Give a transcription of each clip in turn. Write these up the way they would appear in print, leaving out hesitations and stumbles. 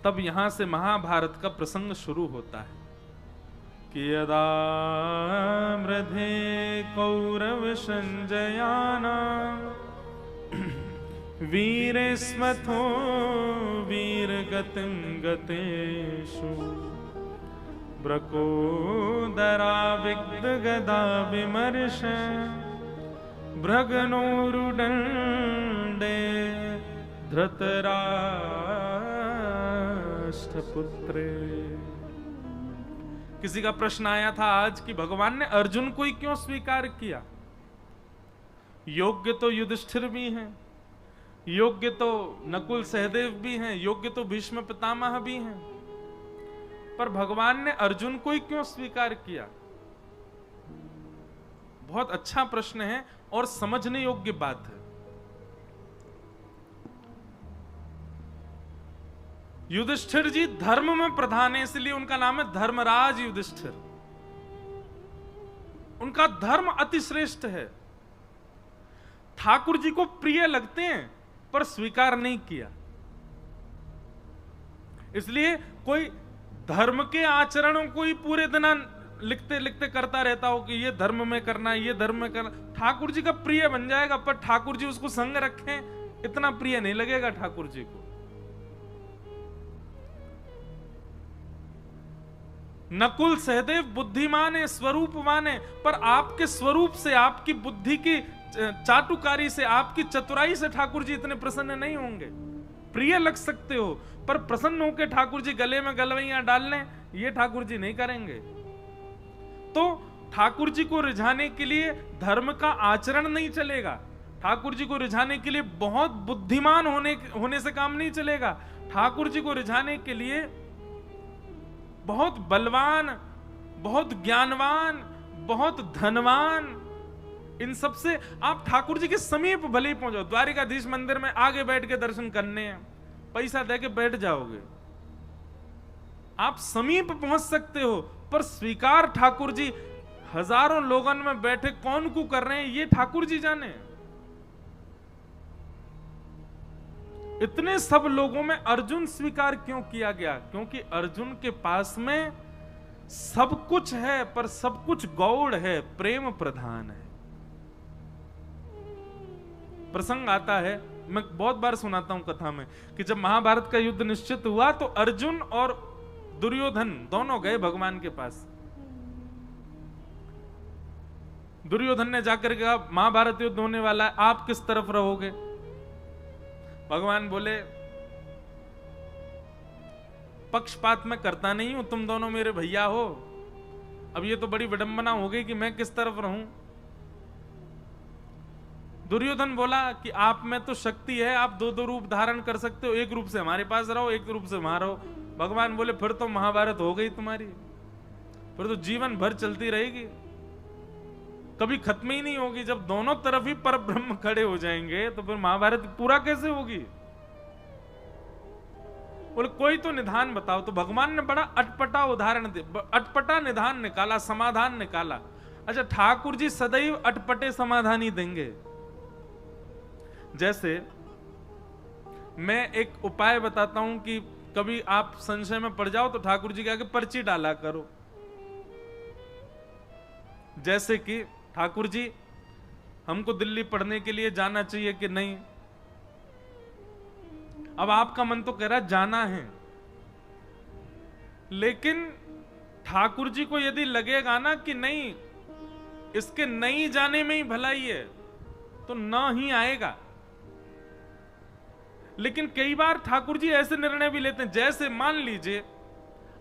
तब यहां से महाभारत का प्रसंग शुरू होता है कि यदा मृधे कौरव संजयानां वीरेस्मथो वीरगतिं गतेषु ब्रकोदरा विग्धगदा विमर्श भ्रगनोरुदण्डे धृतराष्ट्रपुत्रे। किसी का प्रश्न आया था आज कि भगवान ने अर्जुन को ही क्यों स्वीकार किया? योग्य तो युधिष्ठिर भी हैं, योग्य तो नकुल सहदेव भी हैं, योग्य तो भीष्म पितामह भी हैं, पर भगवान ने अर्जुन को ही क्यों स्वीकार किया? बहुत अच्छा प्रश्न है और समझने योग्य बात है। युधिष्ठिर जी धर्म में प्रधान है, इसलिए उनका नाम है धर्मराज युधिष्ठिर। उनका धर्म अतिश्रेष्ठ है। ठाकुर जी को प्रिय लगते हैं पर स्वीकार नहीं किया। इसलिए कोई धर्म के आचरणों को ही पूरे दिन लिखते लिखते करता रहता हो कि ये धर्म में करना, ये धर्म में करना, ठाकुर जी का प्रिय बन जाएगा, पर ठाकुर जी उसको संग रखें इतना प्रिय नहीं लगेगा ठाकुर जी को। नकुल सहदेव बुद्धिमान है, स्वरूपवान है, पर आपके स्वरूप से, आपकी बुद्धि की चाटुकारी से, आपकी चतुराई से ठाकुर जी इतने प्रसन्न नहीं होंगे। प्रिय लग सकते हो पर प्रसन्न होकर ठाकुर जी गले में गलवैयां डाल लें, ये ठाकुर जी नहीं करेंगे। तो ठाकुर जी को रिझाने के लिए धर्म का आचरण नहीं चलेगा। ठाकुर जी को रिझाने के लिए बहुत बुद्धिमान होने से काम नहीं चलेगा। ठाकुर जी को रिझाने के लिए बहुत बलवान, बहुत ज्ञानवान, बहुत धनवान, इन सब से आप ठाकुर जी के समीप भले ही पहुंचो। द्वारिकाधीश मंदिर में आगे बैठ के दर्शन करने हैं, पैसा देके बैठ जाओगे, आप समीप पहुंच सकते हो, पर स्वीकार ठाकुर जी हजारों लोगों में बैठे कौन को कर रहे हैं ये ठाकुर जी जाने। इतने सब लोगों में अर्जुन स्वीकार क्यों किया गया? क्योंकि अर्जुन के पास में सब कुछ है, पर सब कुछ गौड़ है, प्रेम प्रधान है। प्रसंग आता है, मैं बहुत बार सुनाता हूं कथा में, कि जब महाभारत का युद्ध निश्चित हुआ तो अर्जुन और दुर्योधन दोनों गए भगवान के पास। दुर्योधन ने जाकर कहा महाभारत युद्ध होने वाला है, आप किस तरफ रहोगे? भगवान बोले पक्षपात में करता नहीं हूं, तुम दोनों मेरे भैया हो। अब ये तो बड़ी विडंबना हो गई कि मैं किस तरफ रहूं। दुर्योधन बोला कि आप में तो शक्ति है, आप दो दो रूप धारण कर सकते हो, एक रूप से हमारे पास रहो, एक रूप से वहां रहो। भगवान बोले फिर तो महाभारत हो गई तुम्हारी, फिर तो जीवन भर चलती रहेगी, कभी खत्म ही नहीं होगी। जब दोनों तरफ ही पर ब्रह्म खड़े हो जाएंगे तो फिर महाभारत पूरा कैसे होगी? बोले कोई तो निधान बताओ। तो भगवान ने बड़ा अटपटा उदाहरण अटपटा निधान निकाला, समाधान निकाला। अच्छा, ठाकुर जी सदैव अटपटे समाधान ही देंगे। जैसे मैं एक उपाय बताता हूं कि कभी आप संशय में पड़ जाओ तो ठाकुर जी के आगे पर्ची डाला करो। जैसे कि ठाकुर जी हमको दिल्ली पढ़ने के लिए जाना चाहिए कि नहीं? अब आपका मन तो कह रहा है जाना है, लेकिन ठाकुर जी को यदि लगेगा ना कि नहीं, इसके नहीं जाने में ही भलाई है, तो ना ही आएगा। लेकिन कई बार ठाकुर जी ऐसे निर्णय भी लेते हैं, जैसे मान लीजिए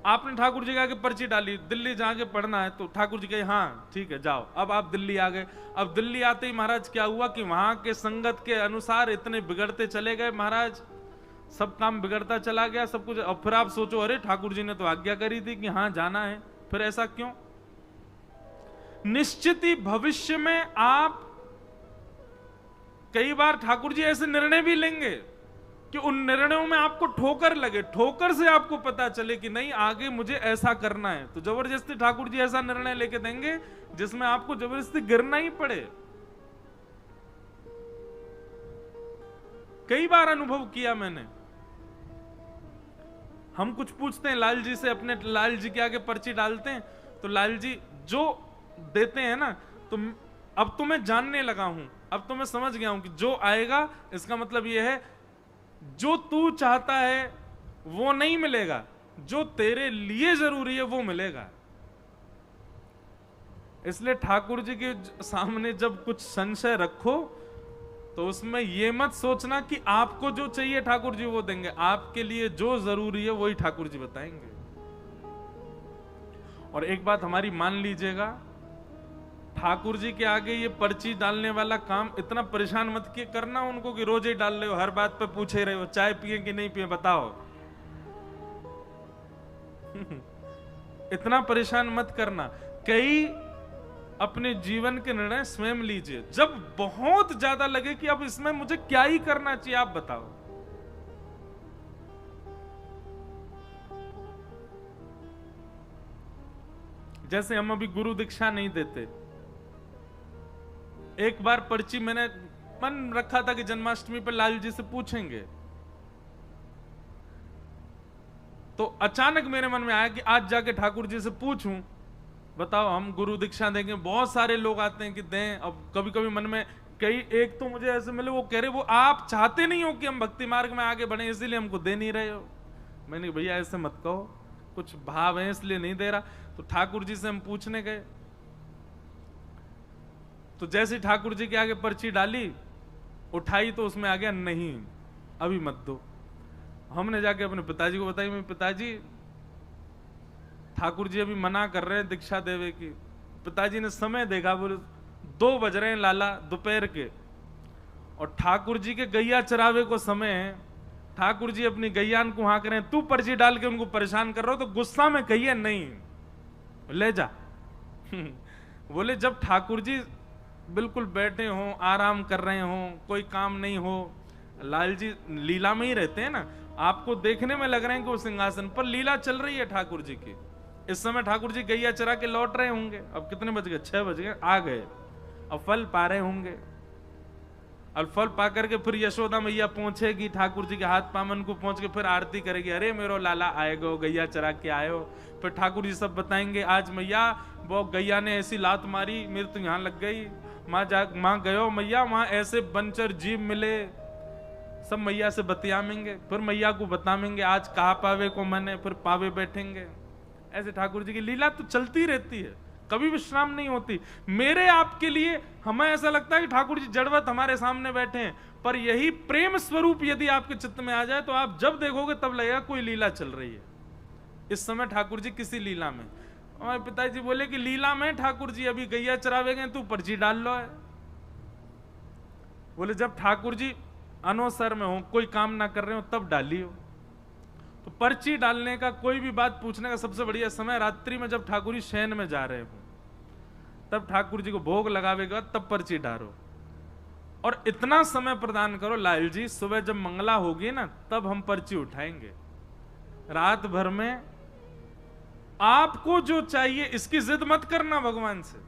आपने ठाकुर जी के आगे पर्ची डाली, दिल्ली जाके पढ़ना है, तो ठाकुर जी कहे हाँ ठीक है जाओ। अब आप दिल्ली आ गए। अब दिल्ली आते ही महाराज क्या हुआ कि वहां के संगत के अनुसार इतने बिगड़ते चले गए महाराज, सब काम बिगड़ता चला गया, सब कुछ। अब फिर आप सोचो अरे ठाकुर जी ने तो आज्ञा करी थी कि हाँ जाना है, फिर ऐसा क्यों? निश्चित ही भविष्य में आप कई बार ठाकुर जी ऐसे निर्णय भी लेंगे कि उन निर्णयों में आपको ठोकर लगे, ठोकर से आपको पता चले कि नहीं आगे मुझे ऐसा करना है, तो जबरदस्ती ठाकुर जी ऐसा निर्णय लेके देंगे जिसमें आपको जबरदस्ती गिरना ही पड़े। कई बार अनुभव किया मैंने। हम कुछ पूछते हैं लाल जी से, अपने लाल जी के आगे पर्ची डालते हैं, तो लाल जी जो देते हैं ना, तो अब तो मैं जानने लगा हूं, अब तो मैं समझ गया हूं कि जो आएगा इसका मतलब यह है जो तू चाहता है वो नहीं मिलेगा, जो तेरे लिए जरूरी है वो मिलेगा। इसलिए ठाकुर जी के सामने जब कुछ संशय रखो तो उसमें यह मत सोचना कि आपको जो चाहिए ठाकुर जी वो देंगे, आपके लिए जो जरूरी है वही ठाकुर जी बताएंगे। और एक बात हमारी मान लीजिएगा, ठाकुर जी के आगे ये पर्ची डालने वाला काम इतना परेशान मत किए करना उनको कि रोज ही डाल रहे हो, हर बात पे पूछे रहे हो, चाय पिए कि नहीं पिए बताओ। इतना परेशान मत करना। कई अपने जीवन के निर्णय स्वयं लीजिए, जब बहुत ज्यादा लगे कि अब इसमें मुझे क्या ही करना चाहिए आप बताओ। जैसे हम अभी गुरु दीक्षा नहीं देते, एक बार पर्ची मैंने मन रखा था कि जन्माष्टमी पर लाल जी से पूछेंगे, तो अचानक मेरे मन में आया कि आज जाके ठाकुर जी से पूछूं, बताओ हम गुरु दीक्षा देंगे। बहुत सारे लोग आते हैं कि दें, अब कभी कभी मन में कई एक तो मुझे ऐसे मिले वो कह रहे वो आप चाहते नहीं हो कि हम भक्ति मार्ग में आगे बढ़े इसीलिए हमको दे नहीं रहे हो। मैंने भैया ऐसे मत कहो, कुछ भाव है इसलिए नहीं दे रहा। तो ठाकुर जी से हम पूछने गए, तो जैसे ठाकुर जी के आगे पर्ची डाली उठाई तो उसमें आ गया नहीं अभी मत दो। हमने जाके अपने पिताजी को बताई, मैं पिताजी ठाकुर जी अभी मना कर रहे हैं दीक्षा देवे की। पिताजी ने समय देखा, बोले 2 बज रहे हैं लाला दोपहर के, और ठाकुर जी के गैया चरावे को समय है, ठाकुर जी अपनी गैयान को हाँक रहे हैं, तू पर्ची डाल के उनको परेशान कर रहा हो। तो गुस्सा में कहिए नहीं ले जा। बोले जब ठाकुर जी बिल्कुल बैठे हो, आराम कर रहे हो, कोई काम नहीं हो, लाल जी लीला में ही रहते हैं ना, आपको देखने में लग रहे हैं कि वो सिंहासन पर लीला चल रही है ठाकुर जी की। इस समय ठाकुर जी गैया चरा के लौट रहे होंगे, अब कितने बज गए 6 बज गए, आ गए, अब फल पा रहे होंगे, और फल पा करके फिर यशोदा मैया पहुंचेगी ठाकुर जी के हाथ पामन को पहुंच के फिर आरती करेगी, अरे मेरो लाला आए गो, गैया चरा के आए हो। फिर ठाकुर जी सब बताएंगे आज मैया वो गैया ने ऐसी लात मारी मेरे तो यहाँ लग गई, माँ गयो मैया वहां ऐसे बनचर जीव मिले, सब मैया से बतियामेंगे, फिर मैया को बताएंगे आज कहा पावे को मने, फिर पावे बैठेंगे। ऐसे ठाकुर जी की लीला तो चलती रहती है, कभी विश्राम नहीं होती। मेरे आपके लिए हमें ऐसा लगता है कि ठाकुर जी जड़वत हमारे सामने बैठे हैं, पर यही प्रेम स्वरूप यदि आपके चित्त में आ जाए तो आप जब देखोगे तब लगेगा कोई लीला चल रही है। इस समय ठाकुर जी किसी लीला में, और पिताजी बोले कि लीला में ठाकुर जी अभी गैया चरावे गए, तू पर्ची डाल लो है। बोले जब ठाकुर जी अनवसर में हो, कोई काम ना कर रहे हो तब डालियो। तो पर्ची डालने का, कोई भी बात पूछने का सबसे बढ़िया समय रात्रि में जब ठाकुर जी शयन में जा रहे हो, तब ठाकुर जी को भोग लगावेगा तब पर्ची डालो। और इतना समय प्रदान करो लाल जी, सुबह जब मंगला होगी ना तब हम पर्ची उठाएंगे। रात भर में आपको जो चाहिए इसकी जिद मत करना भगवान से,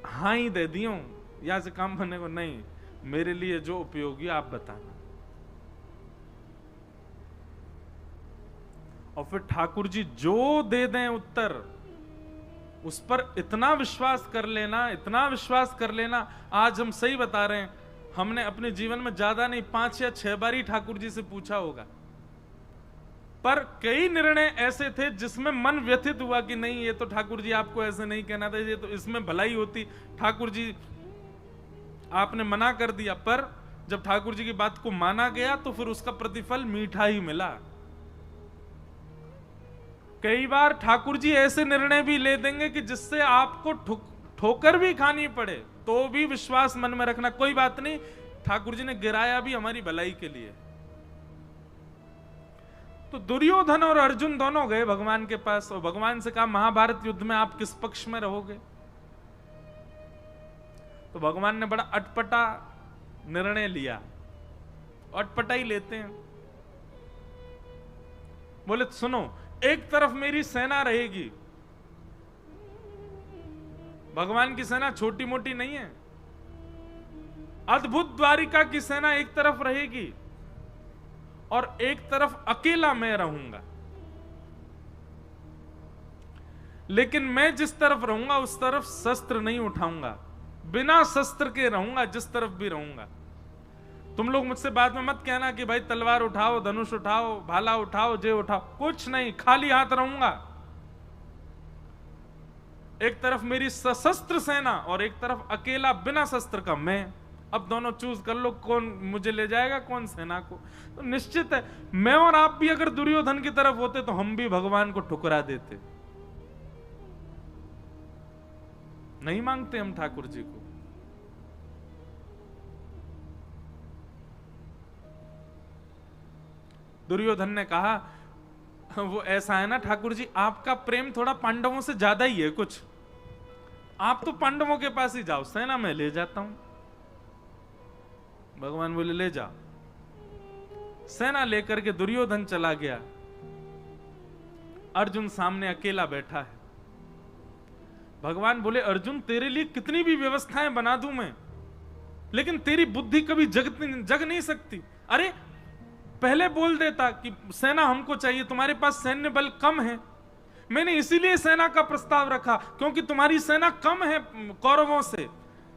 हाँ ही दे दियो या से काम बनने को नहीं, मेरे लिए जो उपयोगी आप बताना। और फिर ठाकुर जी जो दे दें उत्तर, उस पर इतना विश्वास कर लेना, इतना विश्वास कर लेना। आज हम सही बता रहे हैं, हमने अपने जीवन में ज्यादा नहीं 5 या 6 बार ही ठाकुर जी से पूछा होगा, पर कई निर्णय ऐसे थे जिसमें मन व्यथित हुआ कि नहीं ये तो ठाकुर जी आपको ऐसे नहीं कहना था, ये तो इसमें भलाई होती, ठाकुर जी आपने मना कर दिया। पर जब ठाकुर जी की बात को माना गया तो फिर उसका प्रतिफल मीठा ही मिला। कई बार ठाकुर जी ऐसे निर्णय भी ले देंगे कि जिससे आपको ठोकर भी खानी पड़े तो भी विश्वास मन में रखना, कोई बात नहीं, ठाकुर जी ने गिराया भी हमारी भलाई के लिए। तो दुर्योधन और अर्जुन दोनों गए भगवान के पास, और भगवान से कहा महाभारत युद्ध में आप किस पक्ष में रहोगे। तो भगवान ने बड़ा अटपटा निर्णय लिया, अटपटा ही लेते हैं। बोले सुनो, एक तरफ मेरी सेना रहेगी, भगवान की सेना छोटी मोटी नहीं है, अद्भुत द्वारिका की सेना एक तरफ रहेगी, और एक तरफ अकेला मैं रहूंगा। लेकिन मैं जिस तरफ रहूंगा उस तरफ शस्त्र नहीं उठाऊंगा, बिना शस्त्र के रहूंगा जिस तरफ भी रहूंगा। तुम लोग मुझसे बाद में मत कहना कि भाई तलवार उठाओ, धनुष उठाओ, भाला उठाओ, जे उठाओ, कुछ नहीं, खाली हाथ रहूंगा। एक तरफ मेरी सशस्त्र सेना और एक तरफ अकेला बिना शस्त्र का मैं। अब दोनों चूज कर लो, कौन मुझे ले जाएगा, कौन सेना को। तो निश्चित है मैं और आप भी अगर दुर्योधन की तरफ होते तो हम भी भगवान को ठुकरा देते। नहीं मांगते हम ठाकुर जी को। दुर्योधन ने कहा वो ऐसा है ना ठाकुर जी, आपका प्रेम थोड़ा पांडवों से ज्यादा ही है कुछ, आप तो पांडवों के पास ही जाओ, सेना मैं ले जाता हूं। भगवान बोले ले जाओ। सेना लेकर के दुर्योधन चला गया। अर्जुन सामने अकेला बैठा है। भगवान बोले अर्जुन तेरे लिए कितनी भी व्यवस्थाएं बना दूं मैं, लेकिन तेरी बुद्धि कभी जग नहीं सकती। अरे पहले बोल देता कि सेना हमको चाहिए, तुम्हारे पास सैन्य बल कम है। मैंने इसीलिए सेना का प्रस्ताव रखा क्योंकि तुम्हारी सेना कम है कौरवों से,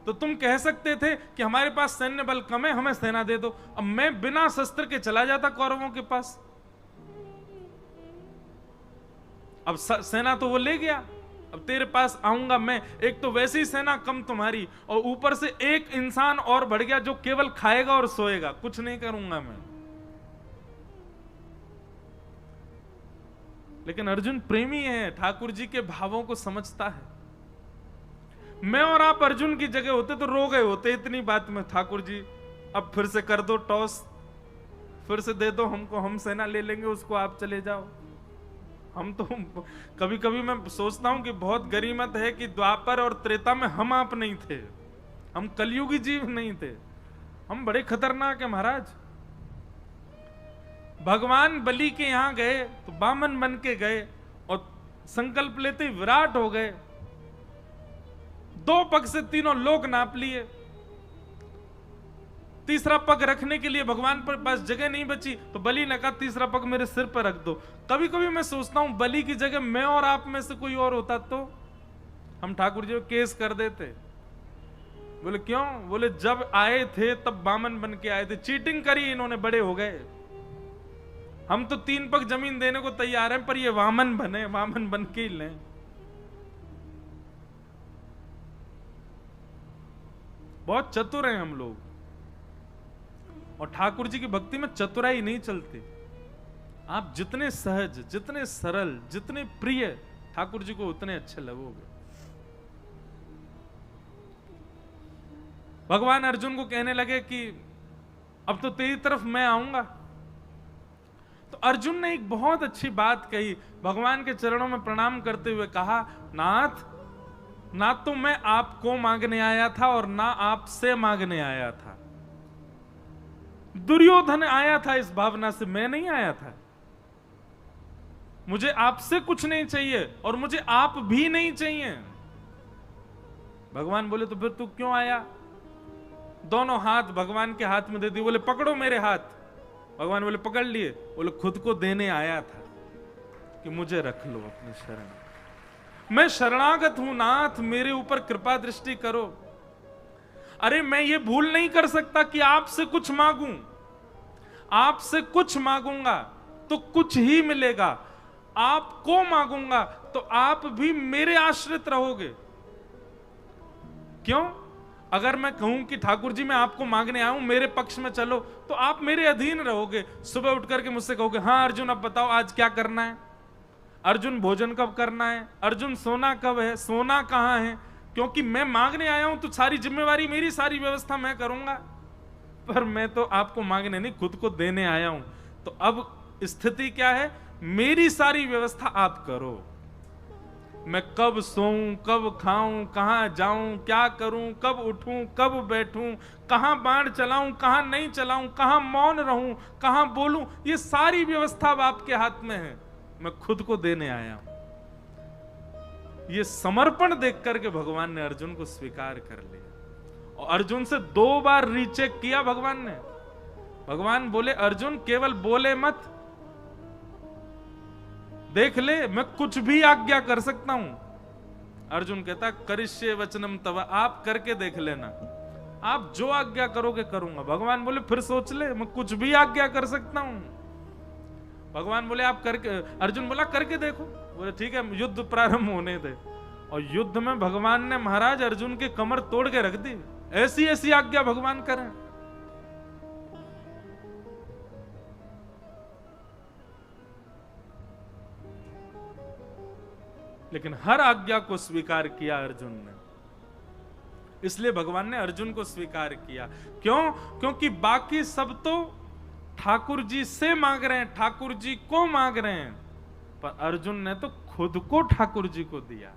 तो तुम कह सकते थे कि हमारे पास सैन्य बल कम है, हमें सेना दे दो। अब मैं बिना शस्त्र के चला जाता कौरवों के पास। अब सेना तो वो ले गया, अब तेरे पास आऊंगा मैं। एक तो वैसी सेना कम तुम्हारी, और ऊपर से एक इंसान और बढ़ गया जो केवल खाएगा और सोएगा, कुछ नहीं करूंगा मैं। लेकिन अर्जुन प्रेमी है, ठाकुर जी के भावों को समझता है। मैं और आप अर्जुन की जगह होते तो रो गए होते इतनी बात में, ठाकुर जी अब फिर से कर दो टॉस, फिर से दे दो हमको, हम सेना ले लेंगे उसको, आप चले जाओ। हम तो कभी कभी मैं सोचता हूं कि बहुत गरीमत है कि द्वापर और त्रेता में हम आप नहीं थे, हम कलयुगी जीव नहीं थे, हम बड़े खतरनाक है महाराज। भगवान बलि के यहां गए तो बामन बन के गए और संकल्प लेते विराट हो गए। 2 पग से तीनों लोक नाप लिए। तीसरा पग रखने के लिए भगवान पर पास जगह नहीं बची तो बलि ने कहा तीसरा पग मेरे सिर पर रख दो। कभी कभी मैं सोचता हूं बलि की जगह मैं और आप में से कोई और होता तो हम ठाकुर जी को केस कर देते। बोले क्यों? बोले जब आए थे तब बामन बन के आए थे, चीटिंग करी इन्होंने, बड़े हो गए। हम तो 3 पग जमीन देने को तैयार हैं पर ये वामन बने, वामन बन के ही लें। बहुत चतुर हैं हम लोग, और ठाकुर जी की भक्ति में चतुराई नहीं चलती। आप जितने सहज, जितने सरल, जितने प्रिय ठाकुर जी को उतने अच्छे लगोगे। भगवान अर्जुन को कहने लगे कि अब तो तेरी तरफ मैं आऊंगा। तो अर्जुन ने एक बहुत अच्छी बात कही, भगवान के चरणों में प्रणाम करते हुए कहा नाथ, ना तो मैं आपको मांगने आया था और ना आपसे मांगने आया था। दुर्योधन आया था इस भावना से, मैं नहीं आया था। मुझे आपसे कुछ नहीं चाहिए और मुझे आप भी नहीं चाहिए। भगवान बोले तो फिर तू क्यों आया? दोनों हाथ भगवान के हाथ में दे दिए, बोले पकड़ो मेरे हाथ। भगवान बोले पकड़ लिए, बोले खुद को देने आया था कि मुझे रख लो अपने शरण। मैं शरणागत हूं नाथ, मेरे ऊपर कृपा दृष्टि करो। अरे मैं ये भूल नहीं कर सकता कि आपसे कुछ मांगूं। आपसे कुछ मांगूंगा तो कुछ ही मिलेगा, आपको मांगूंगा तो आप भी मेरे आश्रित रहोगे। क्यों? अगर मैं कहूं कि ठाकुर जी मैं आपको मांगने आऊं, मेरे पक्ष में चलो, तो आप मेरे अधीन रहोगे। सुबह उठ करके मुझसे कहोगे हाँ अर्जुन अब बताओ आज क्या करना है, अर्जुन भोजन कब करना है, अर्जुन सोना कब है, सोना कहां है। क्योंकि मैं मांगने आया हूं तो सारी जिम्मेवारी मेरी, सारी व्यवस्था मैं करूंगा। पर मैं तो आपको मांगने नहीं, खुद को देने आया हूं। तो अब स्थिति क्या है? मेरी सारी व्यवस्था आप करो। मैं कब सोऊं, कब खाऊं, कहां जाऊं, क्या करूं, कब उठूं, कब बैठूं, कहां बाण चलाऊं, कहां नहीं चलाऊं, कहां मौन रहूं, कहां बोलूं, ये सारी व्यवस्था अब आपके हाथ में है। मैं खुद को देने आया हूं। ये समर्पण देख करके भगवान ने अर्जुन को स्वीकार कर लिया। और अर्जुन से 2 बार रीचेक किया भगवान ने। भगवान बोले अर्जुन केवल बोले मत, देख ले मैं कुछ भी आज्ञा कर सकता हूं। अर्जुन कहता करिष्ये वचनम तव, आप करके देख लेना, आप जो आज्ञा करोगे करूंगा। भगवान बोले फिर सोच ले, मैं कुछ भी आज्ञा कर सकता हूं। भगवान बोले आप करके, अर्जुन बोला करके देखो। बोले ठीक है युद्ध प्रारंभ होने दे। और युद्ध में भगवान ने महाराज अर्जुन की कमर तोड़ के रख दी। ऐसी ऐसी आज्ञा भगवान करें। लेकिन हर आज्ञा को स्वीकार किया अर्जुन ने, इसलिए भगवान ने अर्जुन को स्वीकार किया। क्यों? क्योंकि बाकी सब तो ठाकुर जी से मांग रहे हैं, ठाकुर जी को मांग रहे हैं, पर अर्जुन ने तो खुद को ठाकुर जी को दिया,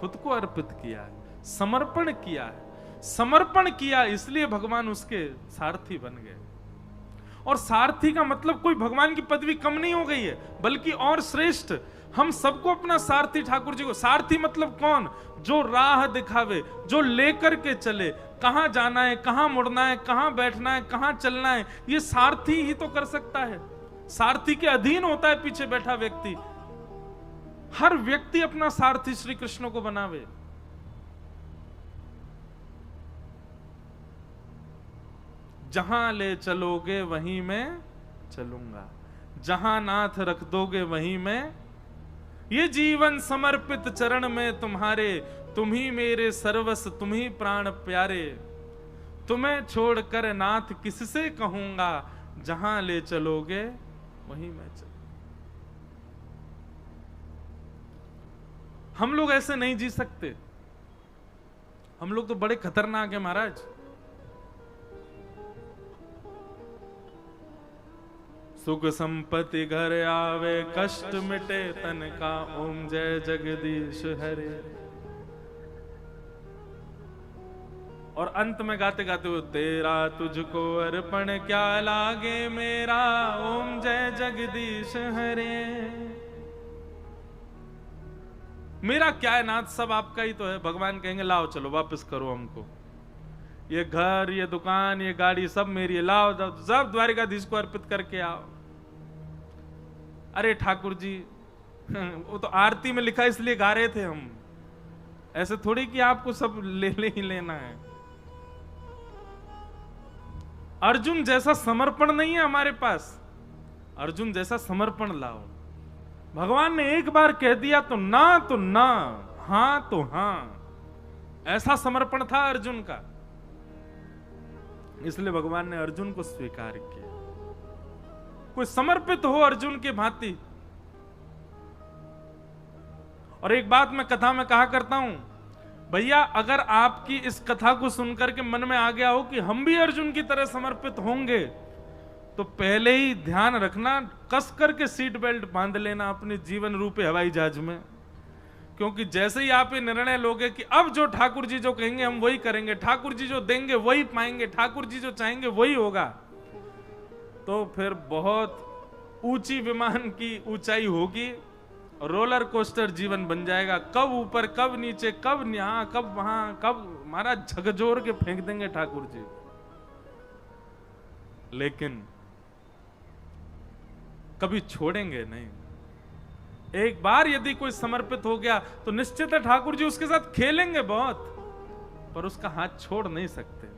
खुद को अर्पित किया है, समर्पण किया है। समर्पण किया इसलिए भगवान उसके सारथी बन गए। और सारथी का मतलब कोई भगवान की पदवी कम नहीं हो गई है, बल्कि और श्रेष्ठ। हम सबको अपना सारथी ठाकुर जी को, सारथी मतलब कौन? जो राह दिखावे, जो लेकर के चले, कहां जाना है, कहां मुड़ना है, कहां बैठना है, कहां चलना है, ये सारथी ही तो कर सकता है। सारथी के अधीन होता है पीछे बैठा व्यक्ति। हर व्यक्ति अपना सारथी श्री कृष्ण को बनावे। जहां ले चलोगे वहीं मैं चलूंगा, जहां नाथ रख दोगे वहीं मैं। ये जीवन समर्पित चरण में तुम्हारे, तुम ही मेरे सर्वस्व, तुम ही प्राण प्यारे। तुम्हें छोड़कर नाथ किससे कहूंगा, जहां ले चलोगे वहीं मैं चलूंगा। हम लोग ऐसे नहीं जी सकते। हम लोग तो बड़े खतरनाक है महाराज। सुख संपत्ति घर आवे, कष्ट मिटे तन का, ओम जय जगदीश हरे। और अंत में गाते गाते वो तेरा तुझको अर्पण क्या लागे मेरा, ओम जय जगदीश हरे। मेरा क्या है नाथ, सब आपका ही तो है। भगवान कहेंगे लाओ चलो वापस करो हमको, ये घर, ये दुकान, ये गाड़ी सब मेरी है, लाओ सब द्वारिकाधीश को अर्पित करके आओ। अरे ठाकुर जी वो तो आरती में लिखा इसलिए गा रहे थे हम, ऐसे थोड़ी कि आपको सब ले ही लेना है। अर्जुन जैसा समर्पण नहीं है हमारे पास, अर्जुन जैसा समर्पण लाओ। भगवान ने एक बार कह दिया तो ना, हां तो हां, ऐसा समर्पण था अर्जुन का। इसलिए भगवान ने अर्जुन को स्वीकार किया। कोई समर्पित हो अर्जुन के भांति। और एक बात मैं कथा में कहा करता हूं, भैया अगर आपकी इस कथा को सुनकर के मन में आ गया हो कि हम भी अर्जुन की तरह समर्पित होंगे, तो पहले ही ध्यान रखना, कस करके सीट बेल्ट बांध लेना अपने जीवन रूपी हवाई जहाज में। क्योंकि जैसे ही आप ये निर्णय लोगे कि अब जो ठाकुर जी जो कहेंगे हम वही करेंगे, ठाकुर जी जो देंगे वही पाएंगे, ठाकुर जी जो चाहेंगे वही होगा, तो फिर बहुत ऊंची विमान की ऊंचाई होगी, रोलर कोस्टर जीवन बन जाएगा। कब ऊपर, कब नीचे, कब यहां, कब वहां, कब हमारा झकझोर के फेंक देंगे ठाकुर जी। लेकिन कभी छोड़ेंगे नहीं। एक बार यदि कोई समर्पित हो गया तो निश्चित है ठाकुर जी उसके साथ खेलेंगे बहुत, पर उसका हाथ छोड़ नहीं सकते।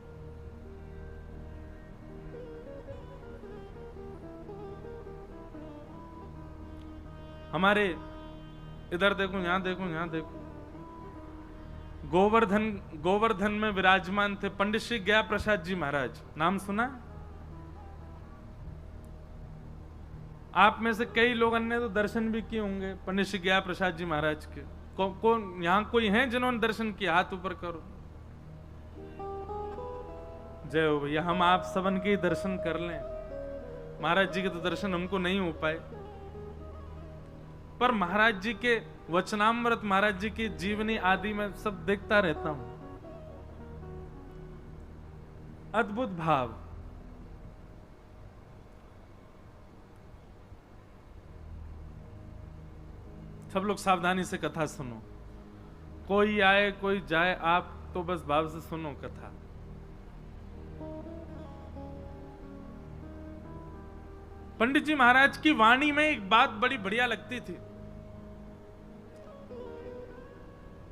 हमारे इधर देखो, यहां देखो, यहां देखो, गोवर्धन में विराजमान थे पंडित श्री गया प्रसाद जी महाराज। नाम सुना? आप में से कई लोगों ने तो दर्शन भी किए होंगे पंडित श्री गया प्रसाद जी महाराज के। कौन यहां कोई है जिन्होंने दर्शन किया? हाथ ऊपर करो। जय हो भैया, हम आप सबन के दर्शन कर लें। महाराज जी के तो दर्शन हमको नहीं हो पाए, पर महाराज जी के वचनामृत, महाराज जी की जीवनी आदि में सब देखता रहता हूं। अद्भुत भाव। सब लोग सावधानी से कथा सुनो, कोई आए कोई जाए, आप तो बस भाव से सुनो कथा। पंडित जी महाराज की वाणी में एक बात बड़ी बढ़िया लगती थी।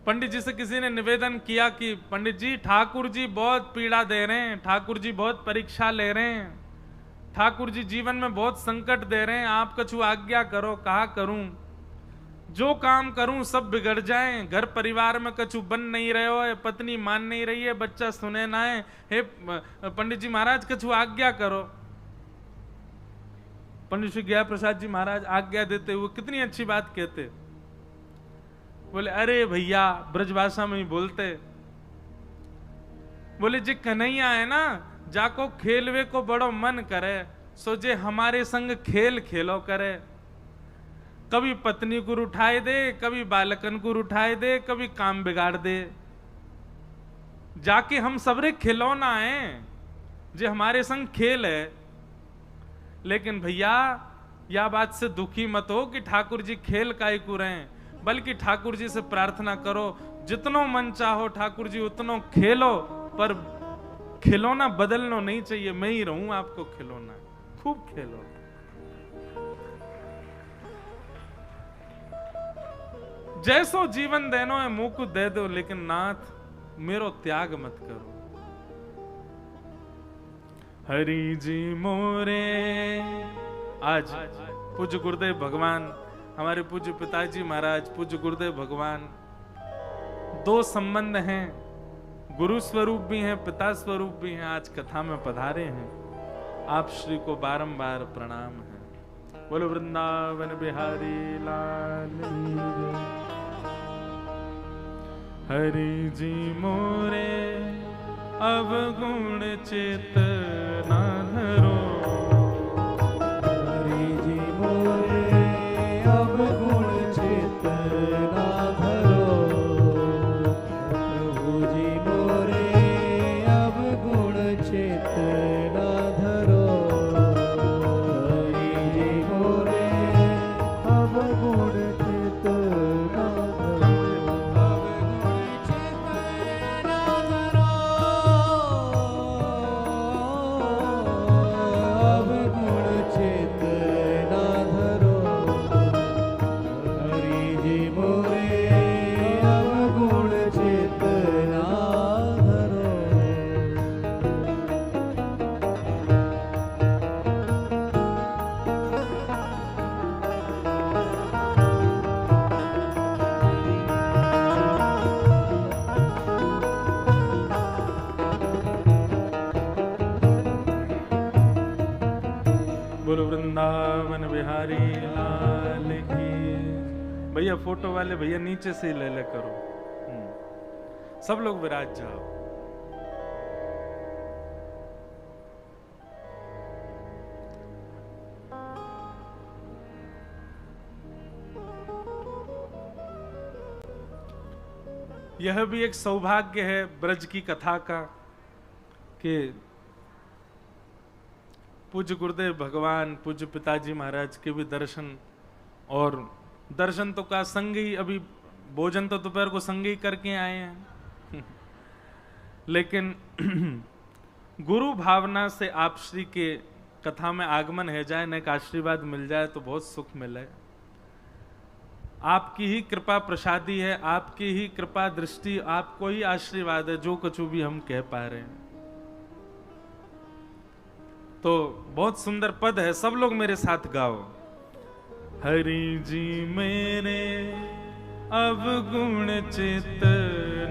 पंडित जी से किसी ने निवेदन किया कि पंडित जी, ठाकुर जी बहुत पीड़ा दे रहे हैं, ठाकुर जी बहुत परीक्षा ले रहे हैं, ठाकुर जी जीवन में बहुत संकट दे रहे हैं, आप कछु आज्ञा करो, कहा करूं, जो काम करूं सब बिगड़ जाएं, घर परिवार में कछु बन नहीं रहे हो, पत्नी मान नहीं रही है, बच्चा सुने ना है, हे पंडित जी महाराज कछु आज्ञा करो। पंडित श्री गया प्रसाद जी महाराज आज्ञा देते हुए कितनी अच्छी बात कहते, बोले अरे भैया, ब्रजभाषा में ही बोलते, बोले जे कन्हैया है ना, जाको खेलवे को बड़ो मन करे, सो जे हमारे संग खेल खेलो करे। कभी पत्नी को उठाए दे, कभी बालकन को उठाए दे, कभी काम बिगाड़ दे, जाके हम सबरे खिलौना है, जे हमारे संग खेल है। लेकिन भैया या बात से दुखी मत हो कि ठाकुर जी खेल काय को रहे, बल्कि ठाकुर जी से प्रार्थना करो, जितनो मन चाहो ठाकुर जी उतनो खेलो, पर खिलौना बदलना नहीं चाहिए, मैं ही रहूं आपको खिलौना, खूब खेलो। जैसो जीवन देनो है मुंह को दे दो, लेकिन नाथ मेरो त्याग मत करो। हरि जी मोरे, आज पूज्य गुरुदेव भगवान, हमारे पूज्य पिताजी महाराज, पूज्य गुरुदेव भगवान, दो संबंध हैं, गुरु स्वरूप भी हैं, पिता स्वरूप भी हैं, आज कथा में पधारे हैं। आप श्री को बारंबार प्रणाम है। बोलो वृंदावन बिहारी लाल। हरि जी मोरे अवगुण चित ना धरो, हरि जी मोरे अवगुण चित ना धरो, प्रभु जी मोरे अवगुण चित ना धरो, हरि जी मोरे अवगुण चित ना धरो, बोलो वृंदावन बिहारी लाल की। भैया फोटो वाले भैया नीचे से ले ले करो, सब लोग विराज जाओ। यह भी एक सौभाग्य है ब्रज की कथा का कि पूज्य गुरुदेव भगवान, पूज्य पिताजी महाराज के भी दर्शन, और दर्शन तो का संग ही, अभी भोजन तो दोपहर को संग ही करके आए हैं लेकिन गुरु भावना से आप श्री के कथा में आगमन है जाए, न एक आशीर्वाद मिल जाए तो बहुत सुख मिले। आपकी ही कृपा प्रसादी है, आपकी ही कृपा दृष्टि, आपको ही आशीर्वाद है जो कुछ भी हम कह पा रहे हैं। तो बहुत सुंदर पद है, सब लोग मेरे साथ गाओ। हरि जी मेरे अवगुण चित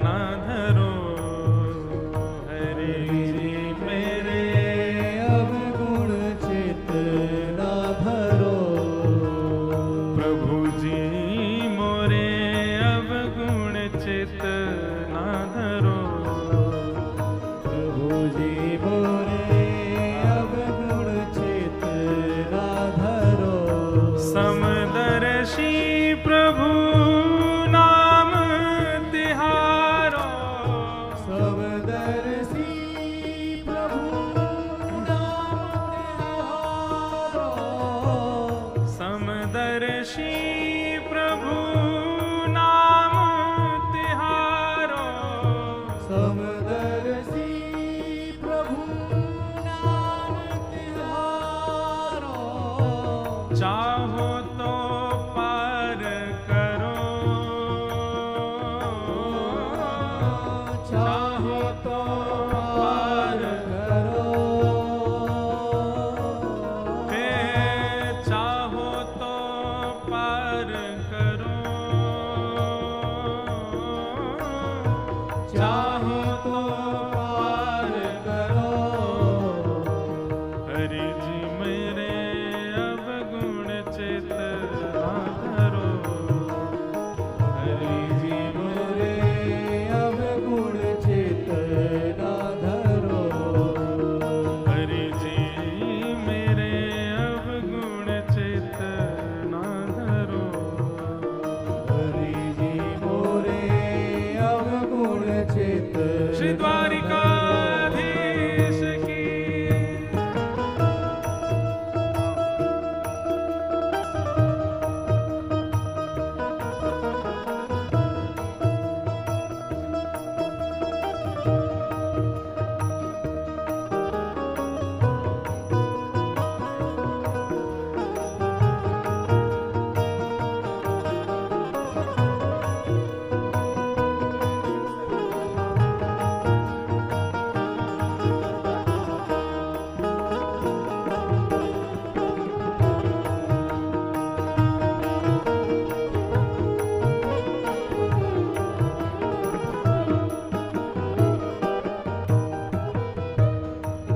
ना धरो, हरि जी मेरे अवगुण चित ना धरो, प्रभु जी मोरे अवगुण चित ना धरो, प्रभु जी मोरे समदर्शी प्रभु नाम तिहारो, समदर्शी प्रभु नाम तिहारो, समदर्शी प्रभु नाम तिहारो, समदर्शी प्रभु नाम तिहारो, चाहो तो पार करो, चाहो तो पार करो, हे चाहो तो पार करो, चाहो तो पार करो। हरि जी मेरे अवगुण चित ना धरो, हरि जी मेरे अवगुण चित ना धरो, हरि जी मेरे अवगुण चित ना धरो। हरि जी मोरे अवगुण चित श्री द्वारिकाधीश की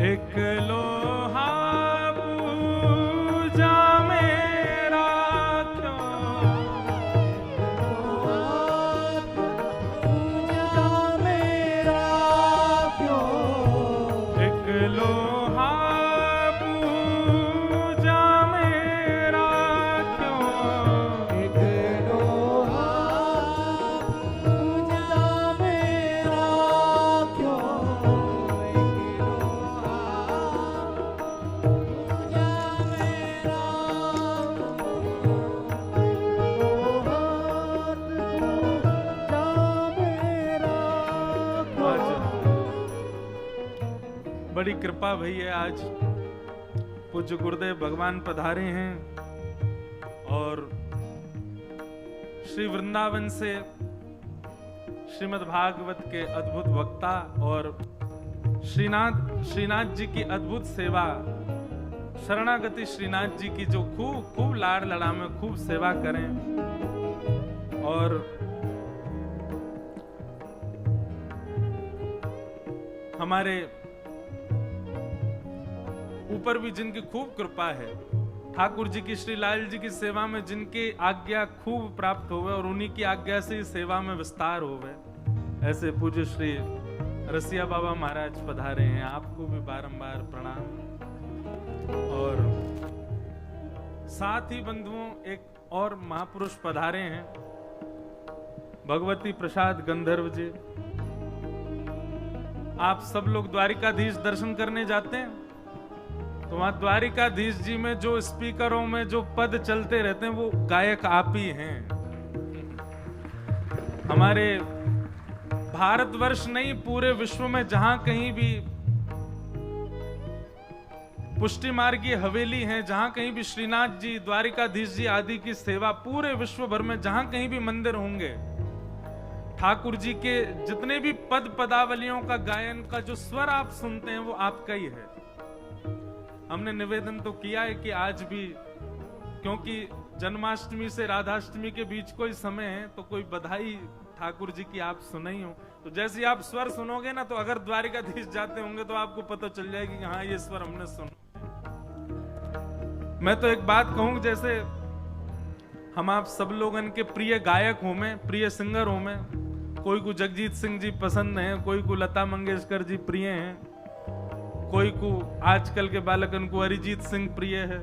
एक लोहा पूजा मेरा क्यों, पूजा मेरा क्यों, एक लोहा पूजा मेरा क्यों, एक लोहा पूजा मेरा क्यों, एक लोहा पूजा मेरा आज बड़ी कृपा भई है। आज पूज्य गुरुदेव भगवान पधारे हैं और श्री वृंदावन से श्रीमद् भागवत के अद्भुत वक्ता और श्रीनाथ जी की अद्भुत सेवा, शरणागति श्रीनाथ जी की जो खूब लाड़ लड़ा में खूब सेवा करें और हमारे ऊपर भी जिनकी खूब कृपा है, ठाकुर जी की श्री लाल जी की सेवा में जिनकी आज्ञा खूब प्राप्त होवे और उन्हीं की आज्ञा से ही सेवा में विस्तार होवे, ऐसे पूज्य श्री रसिया बाबा महाराज पधारे हैं। आपको भी बारंबार प्रणाम। और साथ ही बंधुओं एक और महापुरुष पधारे हैं, भगवती प्रसाद गंधर्व जी। आप सब लोग द्वारिकाधीश दर्शन करने जाते हैं तो वहां द्वारिकाधीश जी में जो स्पीकरों में जो पद चलते रहते हैं वो गायक आप ही हैं। हमारे भारतवर्ष नहीं, पूरे विश्व में जहां कहीं भी पुष्टि मार्गी हवेली है, जहां कहीं भी श्रीनाथ जी, द्वारिकाधीश जी आदि की सेवा, पूरे विश्व भर में जहां कहीं भी मंदिर होंगे, ठाकुर जी के जितने भी पद पदावलियों का गायन का जो स्वर आप सुनते हैं वो आपका ही है। हमने निवेदन तो किया है कि आज भी, क्योंकि जन्माष्टमी से राधाष्टमी के बीच कोई समय है, तो कोई बधाई ठाकुर जी की आप सुने ही हो, तो जैसे ही आप स्वर सुनोगे ना, तो अगर द्वारिकाधीश जाते होंगे तो आपको पता चल जाएगी कि हाँ ये स्वर हमने सुना। मैं तो एक बात कहूं, जैसे हम आप सब लोगन के प्रिय गायक हो में, प्रिय सिंगर हो में, कोई को जगजीत सिंह जी पसंद है, कोई को लता मंगेशकर जी प्रिय हैं, कोई को आजकल के बालकन को अरिजीत सिंह प्रिय है,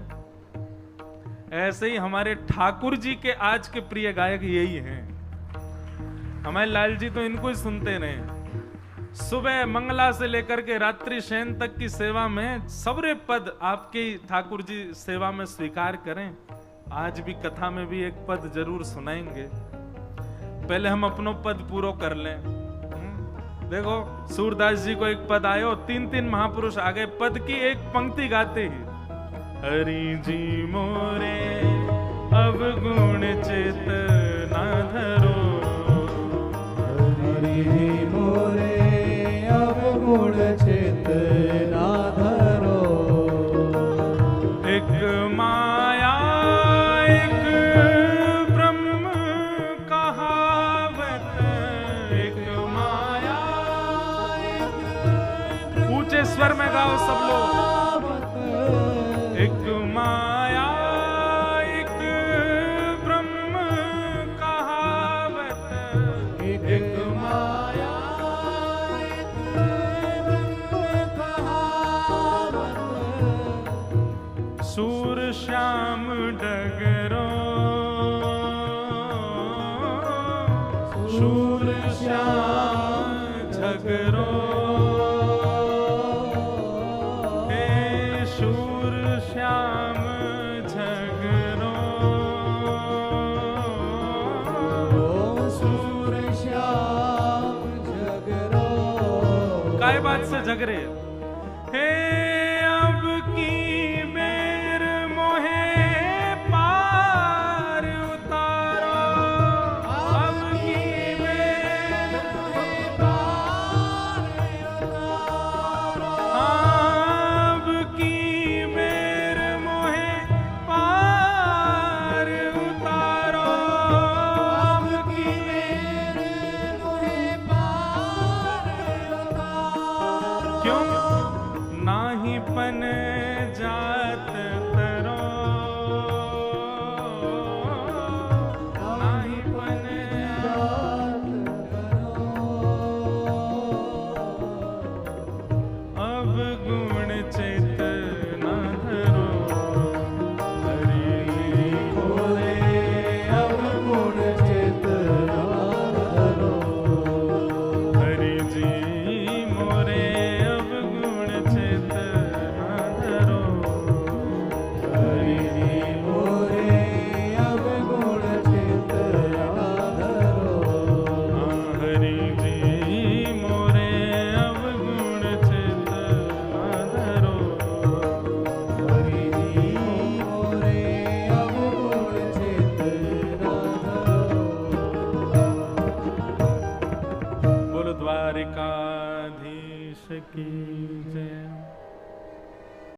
ऐसे ही हमारे ठाकुर जी के आज के प्रिय गायक यही हैं। हमारे लाल जी तो इनको ही सुनते रहे, सुबह मंगला से लेकर के रात्रि शयन तक की सेवा में सबरे पद आपके ठाकुर जी सेवा में स्वीकार करें। आज भी कथा में भी एक पद जरूर सुनाएंगे, पहले हम अपनो पद पूरा कर लें। देखो सूरदास जी को एक पद आयो, 3 महापुरुष आगे पद की एक पंक्ति गाते ही, हरि जी मोरे अवगुण चित न धरो। हरि मोरे अवगुण चित ना धरो। एक माया एक ब्रह्म कहावत, एक माया ऊंचे स्वर में गाओ सब लोग। एक माया एक ब्रह्म कहावत, एक माया एक ब्रह्म कहावत। सूर श्याम डगरो, सूर श्याम झगरो, हे शूर श्याम झगरो। ओ सूर श्याम झगरो। काय बात से झगरे? हे अब की बेर मोहे पार उतारो, अब की बेर मोहे पार उतारो। अब की बेर मोहे पार उतारो। अब की बेर मोहे पार उतारो। क्यों? नाही पन जात तरो, नाही पन अब गुण चित न धरो। हरि मोरे अवगुण चित ना धरो। हरि जी मोरे अवगुण चित न धरो। हरि मोरे अवगुण चित ना धरो। हरि जी मोरे अवगुण चित न धरो। हरि मोरे अवगुण चित ना धरो। बोलो द्वारिकाधीश की जय।